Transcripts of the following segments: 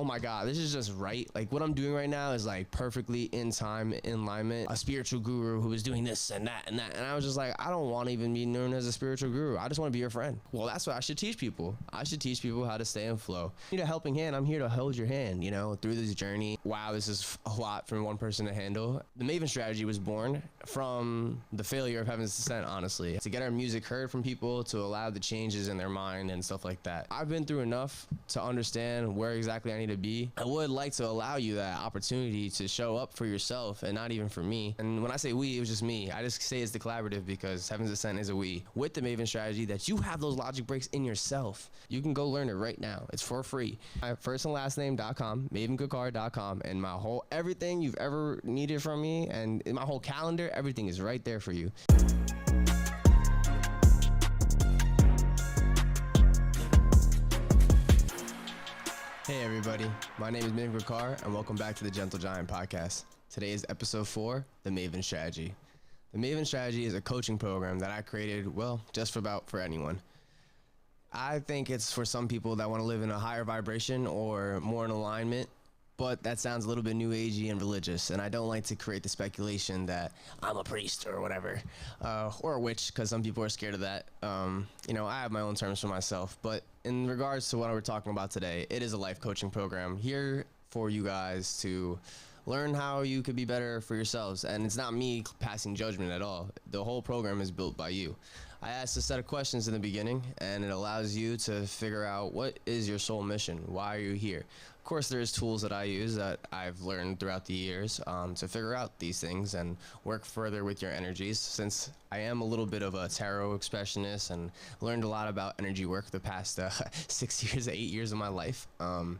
oh my God, this is just right. Like what I'm doing right now is like perfectly in time, in alignment. A spiritual guru who was doing this and that and that. And I was just like, I don't want to even be known as a spiritual guru. I just want to be your friend. Well, that's what I should teach people. I should teach people how to stay in flow. You need a helping hand. I'm here to hold your hand, you know, through this journey. Wow, this is a lot for one person to handle. The Mavin Strategy was born from the failure of Heaven's Descent, honestly. To get our music heard from people, to allow the changes in their mind and stuff like that. I've been through enough to understand where exactly I need to be. I would like to allow you that opportunity to show up for yourself and not even for me. And when I say we, it was just me. I just say it's the collaborative because Heaven's Descent is a we. With the Mavin Strategy, that you have those logic breaks in yourself. You can go learn it right now. It's for free. My first and last name.com, mavinkakar.com, and my whole everything you've ever needed from me and in my whole calendar, everything is right there for you. Hey everybody, my name is Mavin Strategy and welcome back to the Gentle Giant podcast. Today is episode 4, the Mavin Strategy. The Mavin Strategy is a coaching program that I created, well, just for anyone. I think it's for some people that want to live in a higher vibration or more in alignment, but that sounds a little bit new agey and religious, and I don't like to create the speculation that I'm a priest or whatever, or a witch, because some people are scared of that. You know, I have my own terms for myself, but in regards to what we're talking about today, it is a life coaching program here for you guys to learn how you could be better for yourselves, and it's not me passing judgment at all. The whole program is built by you. I asked a set of questions in the beginning, and it allows you to figure out what is your soul mission, why are you here. Of course, there's tools that I use that I've learned throughout the years to figure out these things and work further with your energies, since I am a little bit of a tarot expressionist and learned a lot about energy work the past 6 years, 8 years of my life. And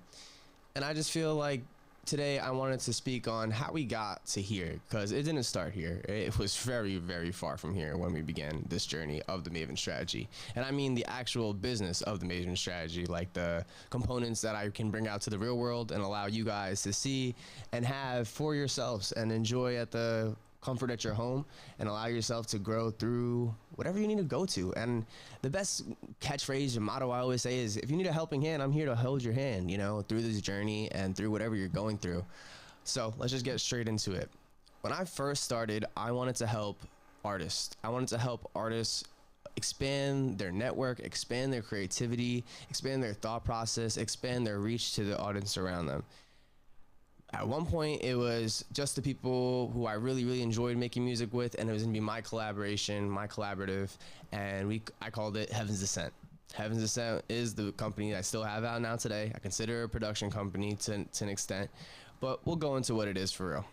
I just feel like today I wanted to speak on how we got to here, because it didn't start here. It was very, very far from here when we began this journey of the Mavin Strategy. And I mean the actual business of the Mavin Strategy, like the components that I can bring out to the real world and allow you guys to see and have for yourselves and enjoy at the comfort at your home, and allow yourself to grow through whatever you need to go to. And the best catchphrase and motto I always say is, if you need a helping hand, I'm here to hold your hand, you know, through this journey and through whatever you're going through. So let's just get straight into it. When I first started, I wanted to help artists. I wanted to help artists expand their network, expand their creativity, expand their thought process, expand their reach to the audience around them. At one point, it was just the people who I really, really enjoyed making music with, and it was gonna be my collaboration, my collaborative, and I called it Heaven's Descent. Heaven's Descent is the company that I still have out now today. I consider it a production company to an extent, but we'll go into what it is for real.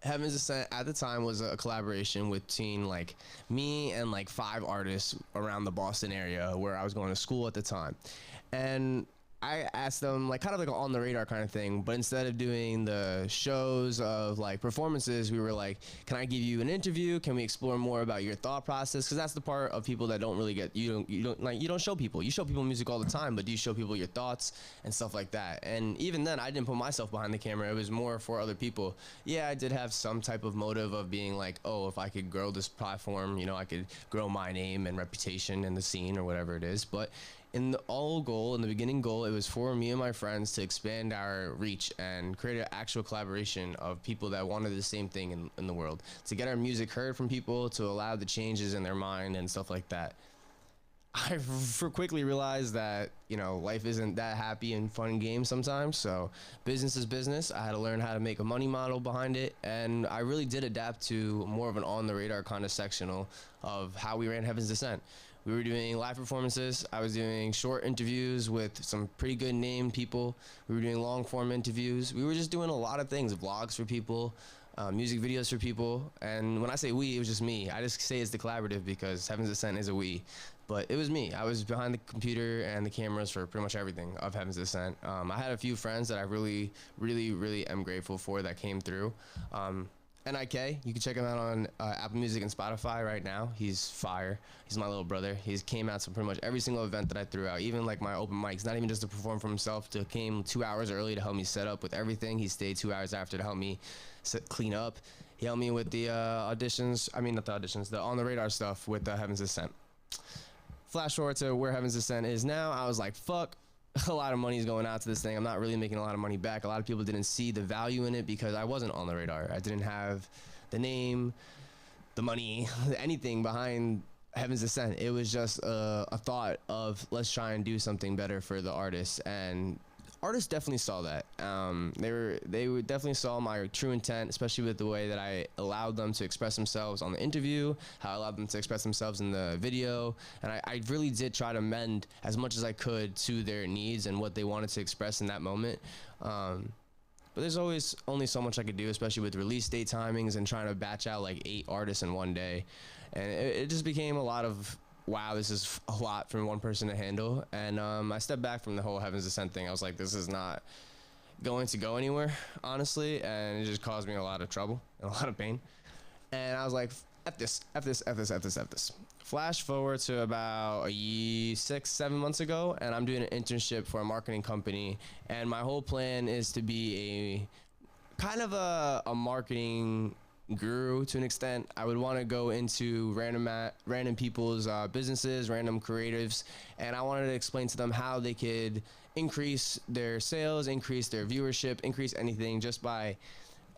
Heaven's Descent at the time was a collaboration between like me and like 5 artists around the Boston area where I was going to school at the time. And I asked them, like, kind of like an on the radar kind of thing, but instead of doing the shows of like performances, we were like, can I give you an interview? Can we explore more about your thought process? Because that's the part of people that don't really get, you don't show people. You show people music all the time, but do you show people your thoughts and stuff like that? And even then, I didn't put myself behind the camera. It was more for other people. Yeah, I did have some type of motive of being like, oh, if I could grow this platform, you know, I could grow my name and reputation in the scene or whatever it is. But in the beginning goal, it was for me and my friends to expand our reach and create an actual collaboration of people that wanted the same thing in the world, to get our music heard from people, to allow the changes in their mind and stuff like that. I quickly realized that, you know, life isn't that happy and fun game sometimes. So business is business. I had to learn how to make a money model behind it. And I really did adapt to more of an on the radar kind of sectional of how we ran Heaven's Descent. We were doing live performances. I was doing short interviews with some pretty good named people. We were doing long form interviews. We were just doing a lot of things, vlogs for people, music videos for people. And when I say we, it was just me. I just say it's the collaborative because Heaven's Descent is a we. But it was me. I was behind the computer and the cameras for pretty much everything of Heaven's Descent. I had a few friends that I really, really, really am grateful for that came through. NIK, you can check him out on Apple Music and Spotify right now. He's fire. He's my little brother. He's came out to pretty much every single event that I threw out, even like my open mics, not even just to perform for himself, came 2 hours early to help me set up with everything. He stayed 2 hours after to help me clean up. He helped me with the auditions, not the auditions, the on the radar stuff with Heaven's Descent. Flash forward to where Heaven's Descent is now. I was like, fuck, a lot of money is going out to this thing. I'm not really making a lot of money back. A lot of people didn't see the value in it because I wasn't on the radar. I didn't have the name, the money, anything behind Heaven's Descent. It was just a thought of let's try and do something better for the artists, and artists definitely saw that. They definitely saw my true intent, especially with the way that I allowed them to express themselves on the interview, how I allowed them to express themselves in the video, and I really did try to mend as much as I could to their needs and what they wanted to express in that moment. But there's always only so much I could do, especially with release date timings and trying to batch out like 8 artists in one day. And it just became a lot of, wow, this is a lot for one person to handle. And I stepped back from the whole Heaven's Descent thing. I was like, this is not going to go anywhere, honestly. And it just caused me a lot of trouble and a lot of pain. And I was like, F this. Flash forward to about 6-7 months ago, and I'm doing an internship for a marketing company. And my whole plan is to be a kind of a marketing guru to an extent. I would want to go into random people's businesses, random creatives, and I wanted to explain to them how they could increase their sales, increase their viewership, increase anything just by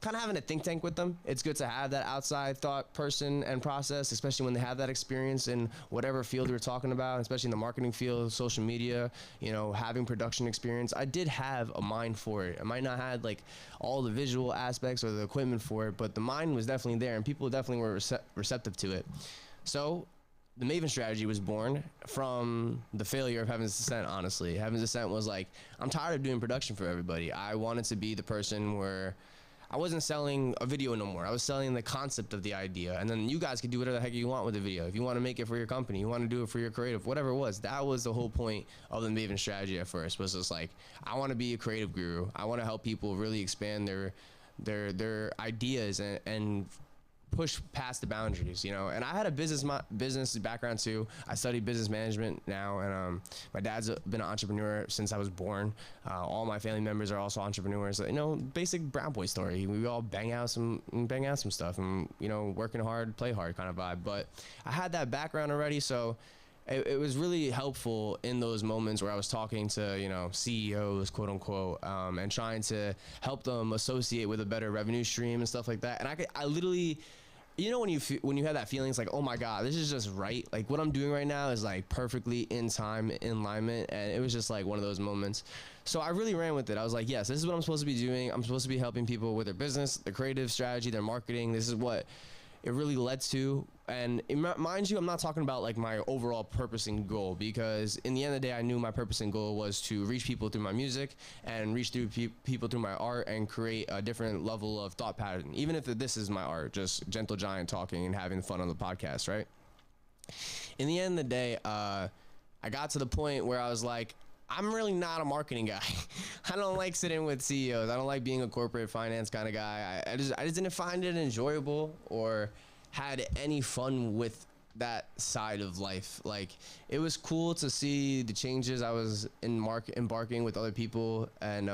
kind of having a think tank with them. It's good to have that outside thought person and process, especially when they have that experience in whatever field we're talking about, especially in the marketing field, social media, having production experience. I did have a mind for it. I might not have like all the visual aspects or the equipment for it, but the mind was definitely there and people definitely were receptive to it. So the Mavin Strategy was born from the failure of Heaven's Descent, honestly. Heaven's Descent was like, I'm tired of doing production for everybody. I wanted to be the person where I wasn't selling a video no more. I was selling the concept of the idea. And then you guys could do whatever the heck you want with the video. If you want to make it for your company, you want to do it for your creative, whatever it was. That was the whole point of the Mavin Strategy at first, was just like, I want to be a creative guru. I want to help people really expand their ideas and push past the boundaries, and I had a business background too. I studied business management now, and my dad's been an entrepreneur since I was born. All my family members are also entrepreneurs. Basic brown boy story. We all bang out some stuff, and working hard, play hard kind of vibe. But I had that background already, so it was really helpful in those moments where I was talking to CEOs, quote unquote, and trying to help them associate with a better revenue stream and stuff like that. And I literally, when you have that feeling, it's like, oh my God, this is just right. Like what I'm doing right now is like perfectly in time, in alignment. And it was just like one of those moments. So I really ran with it. I was like, yes, this is what I'm supposed to be doing. I'm supposed to be helping people with their business, their creative strategy, their marketing. This is what it really led to. And mind you, I'm not talking about like my overall purpose and goal, because in the end of the day, I knew my purpose and goal was to reach people through my music and reach through people through my art and create a different level of thought pattern. Even if this is my art, just Gentle Giant talking and having fun on the podcast, right? In the end of the day, I got to the point where I was like, I'm really not a marketing guy. I don't like sitting with CEOs. I don't like being a corporate finance kind of guy. I just didn't find it enjoyable or had any fun with that side of life. Like, it was cool to see the changes I was embarking with other people, and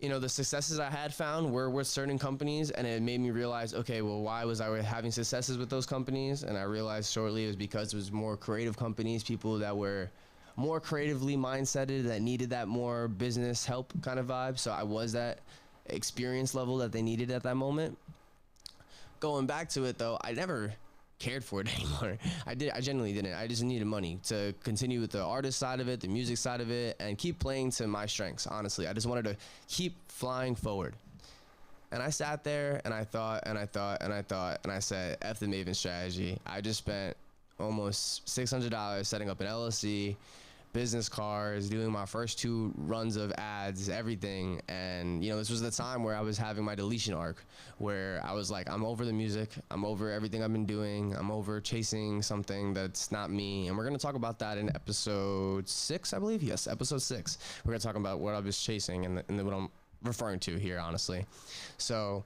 the successes I had found were with certain companies, and it made me realize, okay, well, why was I having successes with those companies? And I realized shortly it was because it was more creative companies, people that were more creatively mindseted, that needed that more business help kind of vibe. So I was that experience level that they needed at that moment. Going back to it though, I never cared for it anymore. I genuinely didn't. I just needed money to continue with the artist side of it, the music side of it, and keep playing to my strengths. Honestly, I just wanted to keep flying forward. And I sat there and I thought and I said, F the Mavin Strategy. I just spent almost $600 setting up an LLC, business cards, doing my first 2 runs of ads, everything. And this was the time where I was having my deletion arc, where I was like, I'm over the music, I'm over everything I've been doing, I'm over chasing something that's not me. And we're going to talk about that in episode 6, I believe. Yes, episode 6. We're going to talk about what I was chasing and what I'm referring to here, honestly. So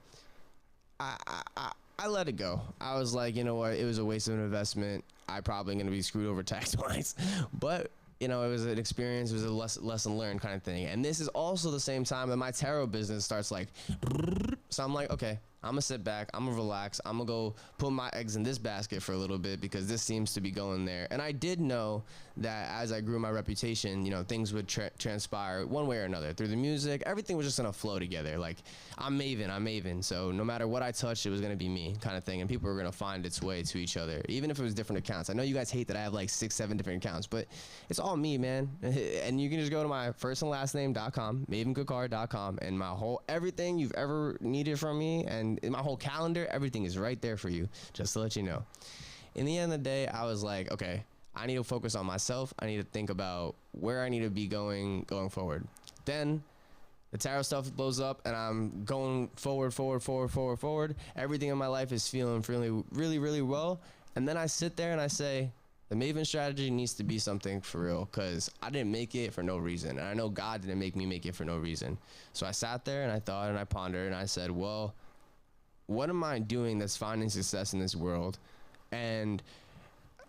I let it go. I was like, you know what, it was a waste of an investment. I probably going to be screwed over tax-wise, but it was an experience. It was a lesson learned kind of thing. And this is also the same time that my tarot business starts like, so I'm like, okay, I'm gonna sit back, I'm gonna relax, I'm gonna go put my eggs in this basket for a little bit because this seems to be going there. And I did know that as I grew my reputation, you know, things would transpire one way or another through the music. Everything was just gonna flow together. Like, I'm Mavin, so no matter what I touched, it was gonna be me, kind of thing, and people were gonna find its way to each other, even if it was different accounts. I know you guys hate that I have like 6-7 different accounts, but it's all me, man. And you can just go to my firstandlastname.com, mavinkakar.com, and my whole everything you've ever needed from me, and in my whole calendar, everything is right there for you, just to let you know. In the end of the day, I was like, okay, I need to focus on myself. I need to think about where I need to be going forward. Then the tarot stuff blows up and I'm going forward. Everything in my life is feeling really, really well. And then I sit there and I say, the Mavin Strategy needs to be something for real, because I didn't make it for no reason. And I know God didn't make me make it for no reason. So I sat there and I thought and I pondered and I said, well, what am I doing that's finding success in this world? And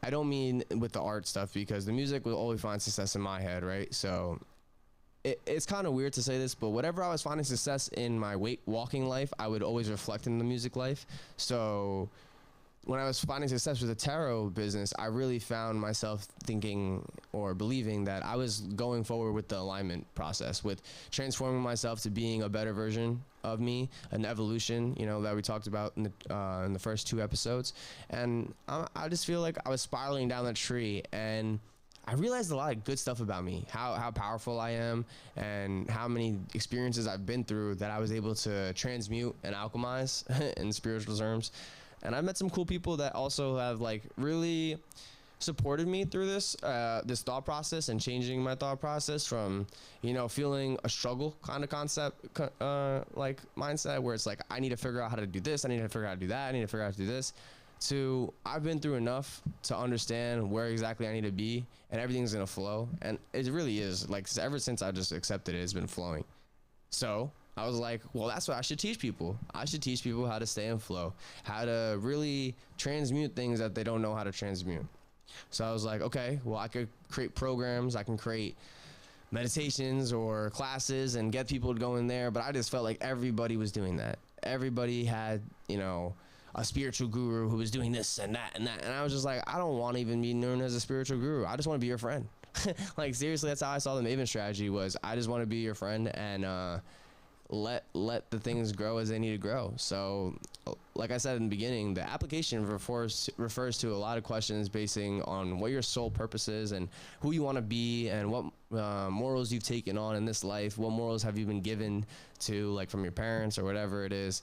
I don't mean with the art stuff, because the music will always find success in my head, right? So it's kind of weird to say this, but whatever I was finding success in my walking life, I would always reflect in the music life. So when I was finding success with the tarot business, I really found myself thinking or believing that I was going forward with the alignment process, with transforming myself to being a better version of me, an evolution, you know, that we talked about in the first 2 episodes. And I just feel like I was spiraling down that tree, and I realized a lot of good stuff about me, how powerful I am, and how many experiences I've been through that I was able to transmute and alchemize in spiritual terms. And I met some cool people that also have like really supported me through this thought process and changing my thought process from, you know, feeling a struggle kind of concept, like mindset where it's like, I need to figure out how to do this, I need to figure out how to do that, I need to figure out how to do this, to I've been through enough to understand where exactly I need to be, and everything's gonna flow. And it really is, like, ever since I just accepted it, it's been flowing. So I was like, well, that's what I should teach people. I should teach people how to stay in flow, how to really transmute things that they don't know how to transmute. So I was like, okay, well, I could create programs, I can create meditations or classes and get people to go in there. But I just felt like everybody was doing that. Everybody had, you know, a spiritual guru who was doing this and that and that. And I was just like, I don't want to even be known as a spiritual guru. I just want to be your friend. Like, seriously, that's how I saw the Mavin Strategy, was I just want to be your friend and let the things grow as they need to grow. So like I said in the beginning, the application refers to a lot of questions basing on what your sole purpose is and who you want to be, and what morals you've taken on in this life, what morals have you been given to, like, from your parents or whatever it is.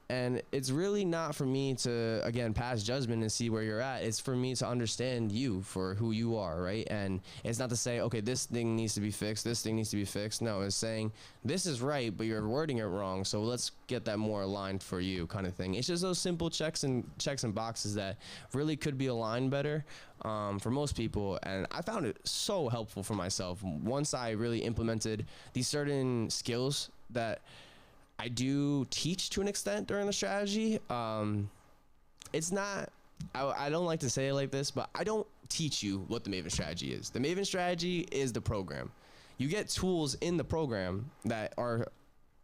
And it's really not for me to, again, pass judgment and see where you're at. It's for me to understand you for who you are, right? And it's not to say, okay, this thing needs to be fixed, this thing needs to be fixed. No, it's saying, this is right, but you're wording it wrong, so let's get that more aligned for you, kind of thing. It's just those simple checks and boxes that really could be aligned better for most people. And I found it so helpful for myself once I really implemented these certain skills that I do teach to an extent during the strategy. It's not, I don't like to say it like this, but I don't teach you what the Mavin Strategy is. The Mavin Strategy is the program. You get tools in the program that are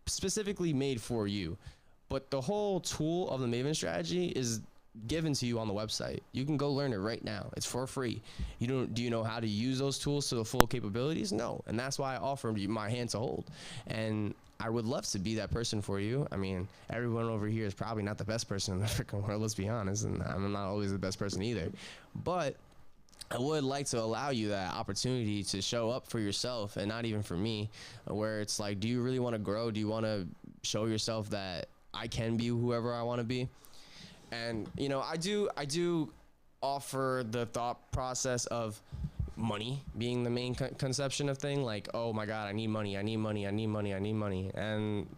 specifically made for you, but the whole tool of the Mavin Strategy is given to you on the website. You can go learn it right now. It's for free. Do you know how to use those tools to the full capabilities? No. And that's why I offer you my hand to hold. And I would love to be that person for you. I mean, everyone over here is probably not the best person in the freaking world, let's be honest, and I'm not always the best person either. But I would like to allow you that opportunity to show up for yourself, and not even for me, where it's like, do you really want to grow? Do you want to show yourself that I can be whoever I want to be? And, you know, I do offer the thought process of money being the main conception of thing. Like, oh my God, I need money. And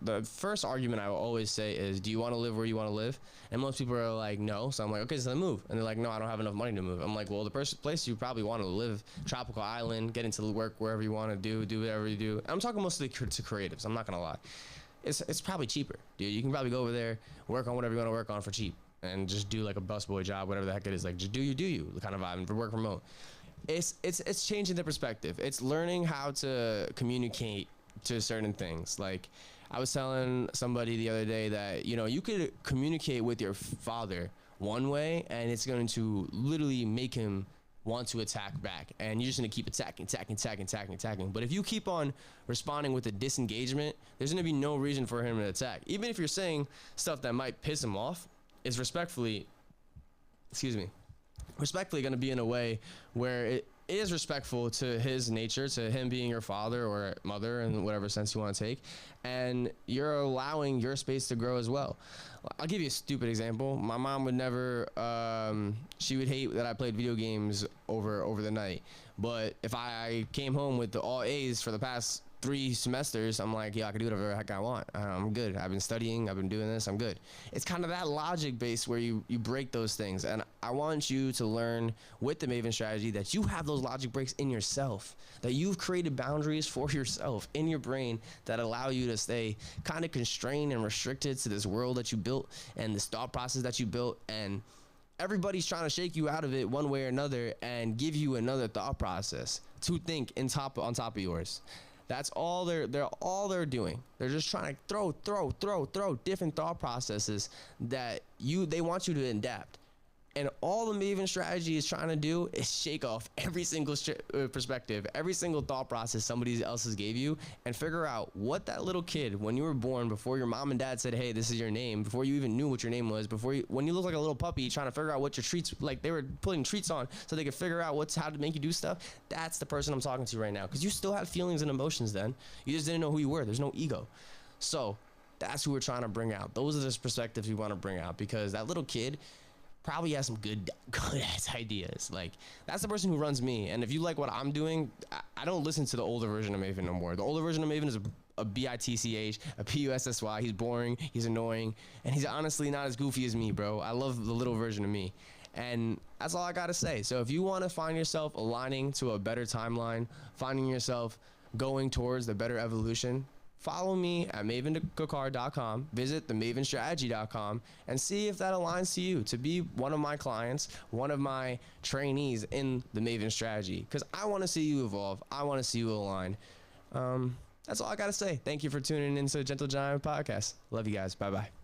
the first argument I will always say is, do you want to live where you want to live? And most people are like, no. So I'm like, okay, so then move. And they're like, no, I don't have enough money to move. I'm like, well, the first place you probably want to live, tropical island, get into work wherever you want to do whatever you do. I'm talking mostly to creatives, I'm not gonna lie. It's probably cheaper, dude. You can probably go over there, work on whatever you want to work on for cheap, and just do like a busboy job, whatever the heck it is. Like, just do you kind of vibe, and work remote. It's changing the perspective. It's learning how to communicate to certain things. Like I was telling somebody the other day that, you know, you could communicate with your father one way and it's going to literally make him want to attack back, and you're just going to keep attacking. But if you keep on responding with a disengagement, there's going to be no reason for him to attack. Even if you're saying stuff that might piss him off, it's respectfully going to be in a way where it is respectful to his nature, to him being your father or mother in whatever sense you want to take, and you're allowing your space to grow as well. I'll give you a stupid example. My mom would never, she would hate that I played video games over the night. But if I came home with the all A's for the past 3 semesters, I'm like, yeah, I can do whatever the heck I want. I'm good. I've been studying. I've been doing this. I'm good. It's kind of that logic base where you break those things. And I want you to learn with the Mavin Strategy that you have those logic breaks in yourself, that you've created boundaries for yourself in your brain that allow you to stay kind of constrained and restricted to this world that you built and this thought process that you built. And everybody's trying to shake you out of it one way or another and give you another thought process to think on top of yours. That's all they're doing. They're just trying to throw different thought processes that they want you to adapt. And all the Mavin Strategy is trying to do is shake off every single perspective, every single thought process somebody else has gave you, and figure out what that little kid, when you were born, before your mom and dad said, hey, this is your name, before you even knew what your name was, when you look like a little puppy trying to figure out what your treats, like they were putting treats on so they could figure out how to make you do stuff, that's the person I'm talking to right now. Because you still had feelings and emotions then. You just didn't know who you were. There's no ego. So that's who we're trying to bring out. Those are the perspectives we want to bring out, because that little kid probably has some good ass ideas. Like, that's the person who runs me. And if you like what I'm doing, I don't listen to the older version of Mavin no more. The older version of Mavin is a bitch, a pussy. He's boring, he's annoying, and he's honestly not as goofy as me, bro. I love the little version of me. And that's all I gotta say. So if you want to find yourself aligning to a better timeline, finding yourself going towards the better evolution, follow me at mavinkakar.com, visit themavinstrategy.com, and see if that aligns to you to be one of my clients, one of my trainees in the Mavin Strategy, because I want to see you evolve. I want to see you align. That's all I got to say. Thank you for tuning into Gentle Giant Podcast. Love you guys. Bye-bye.